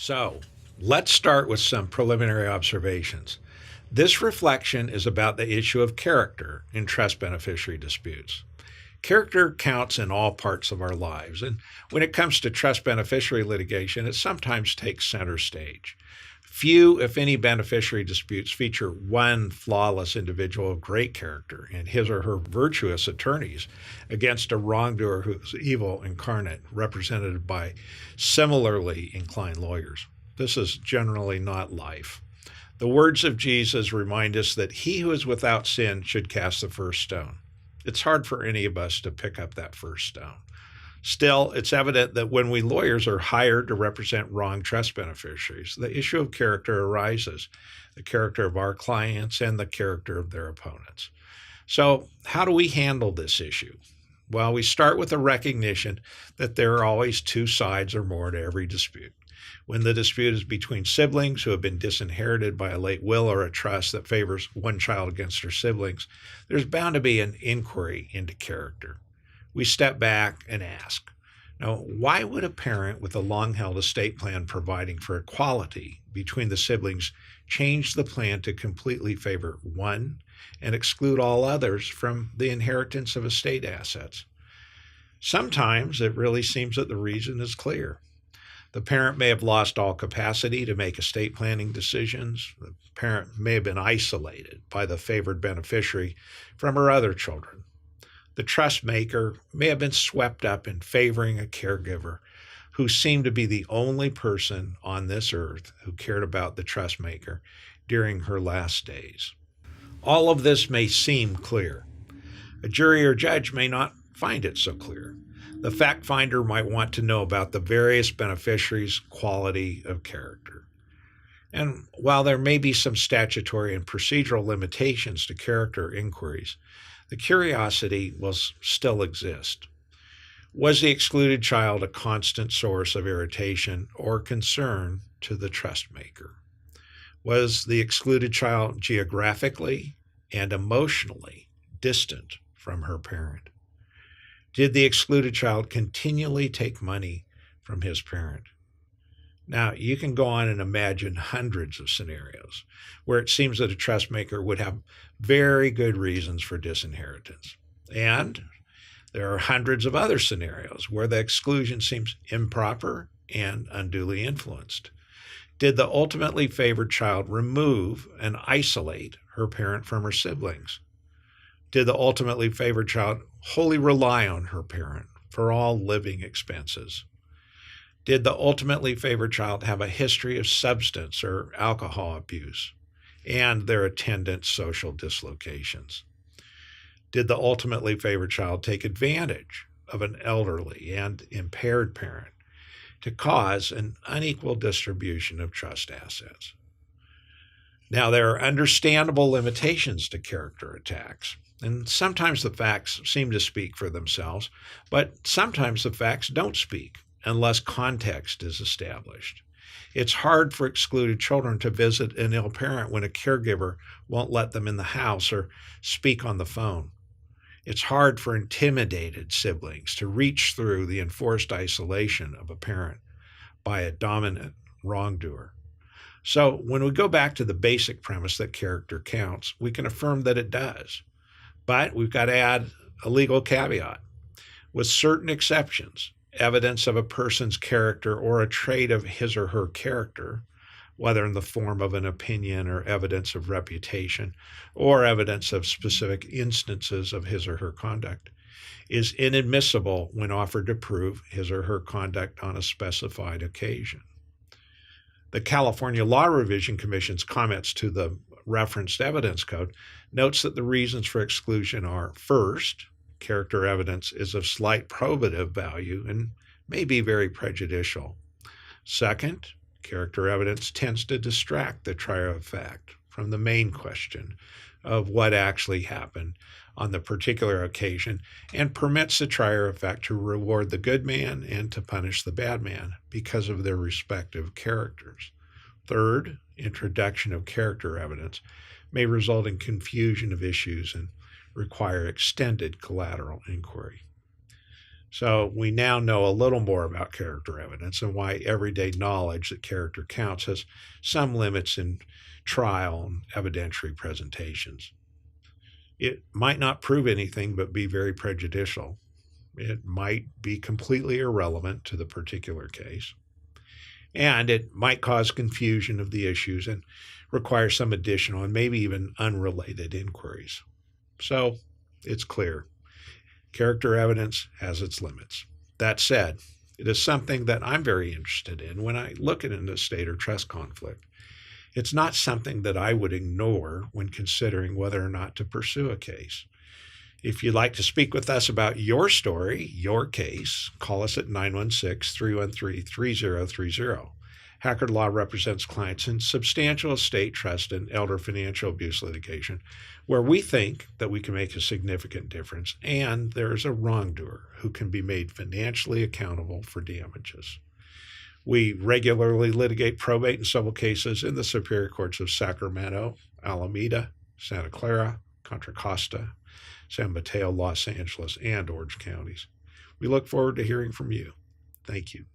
So, let's start with some preliminary observations. This reflection is about the issue of character in trust beneficiary disputes. Character counts in all parts of our lives, and when it comes to trust beneficiary litigation, it sometimes takes center stage. Few, if any, beneficiary disputes feature one flawless individual of great character and his or her virtuous attorneys against a wrongdoer who is evil incarnate, represented by similarly inclined lawyers. This is generally not life. The words of Jesus remind us that he who is without sin should cast the first stone. It's hard for any of us to pick up that first stone. Still, it's evident that when we lawyers are hired to represent wrong trust beneficiaries, the issue of character arises, the character of our clients and the character of their opponents. So, how do we handle this issue? Well, we start with a recognition that there are always two sides or more to every dispute. When the dispute is between siblings who have been disinherited by a late will or a trust that favors one child against their siblings, there's bound to be an inquiry into character. We step back and ask, now, why would a parent with a long-held estate plan providing for equality between the siblings change the plan to completely favor one and exclude all others from the inheritance of estate assets? Sometimes it really seems that the reason is clear. The parent may have lost all capacity to make estate planning decisions. The parent may have been isolated by the favored beneficiary from her other children. The trust maker may have been swept up in favoring a caregiver who seemed to be the only person on this earth who cared about the trust maker during her last days. All of this may seem clear. A jury or judge may not find it so clear. The fact finder might want to know about the various beneficiaries' quality of character. And while there may be some statutory and procedural limitations to character inquiries, the curiosity will still exist. Was the excluded child a constant source of irritation or concern to the trust maker? Was the excluded child geographically and emotionally distant from her parent? Did the excluded child continually take money from his parent? Now, you can go on and imagine hundreds of scenarios where it seems that a trust maker would have very good reasons for disinheritance. And there are hundreds of other scenarios where the exclusion seems improper and unduly influenced. Did the ultimately favored child remove and isolate her parent from her siblings? Did the ultimately favored child wholly rely on her parent for all living expenses? Did the ultimately favored child have a history of substance or alcohol abuse and their attendant social dislocations? Did the ultimately favored child take advantage of an elderly and impaired parent to cause an unequal distribution of trust assets? Now, there are understandable limitations to character attacks, and sometimes the facts seem to speak for themselves, but sometimes the facts don't speak unless context is established. It's hard for excluded children to visit an ill parent when a caregiver won't let them in the house or speak on the phone. It's hard for intimidated siblings to reach through the enforced isolation of a parent by a dominant wrongdoer. So when we go back to the basic premise that character counts, we can affirm that it does. But we've got to add a legal caveat. With certain exceptions, evidence of a person's character or a trait of his or her character, whether in the form of an opinion or evidence of reputation, or evidence of specific instances of his or her conduct, is inadmissible when offered to prove his or her conduct on a specified occasion. The California Law Revision Commission's comments to the referenced evidence code notes that the reasons for exclusion are, first, character evidence is of slight probative value and may be very prejudicial. Second, character evidence tends to distract the trier of fact from the main question of what actually happened on the particular occasion and permits the trier of fact to reward the good man and to punish the bad man because of their respective characters. Third, introduction of character evidence may result in confusion of issues and require extended collateral inquiry. So we now know a little more about character evidence and why everyday knowledge that character counts has some limits in trial and evidentiary presentations. It might not prove anything but be very prejudicial. It might be completely irrelevant to the particular case. And it might cause confusion of the issues and require some additional and maybe even unrelated inquiries. So it's clear. Character evidence has its limits. That said, it is something that I'm very interested in when I look at an estate or trust conflict. It's not something that I would ignore when considering whether or not to pursue a case. If you'd like to speak with us about your story, your case, call us at 916-313-3030. Hackard Law represents clients in substantial estate, trust, and elder financial abuse litigation, where we think that we can make a significant difference and there is a wrongdoer who can be made financially accountable for damages. We regularly litigate probate and civil cases in the Superior Courts of Sacramento, Alameda, Santa Clara, Contra Costa, San Mateo, Los Angeles, and Orange counties. We look forward to hearing from you. Thank you.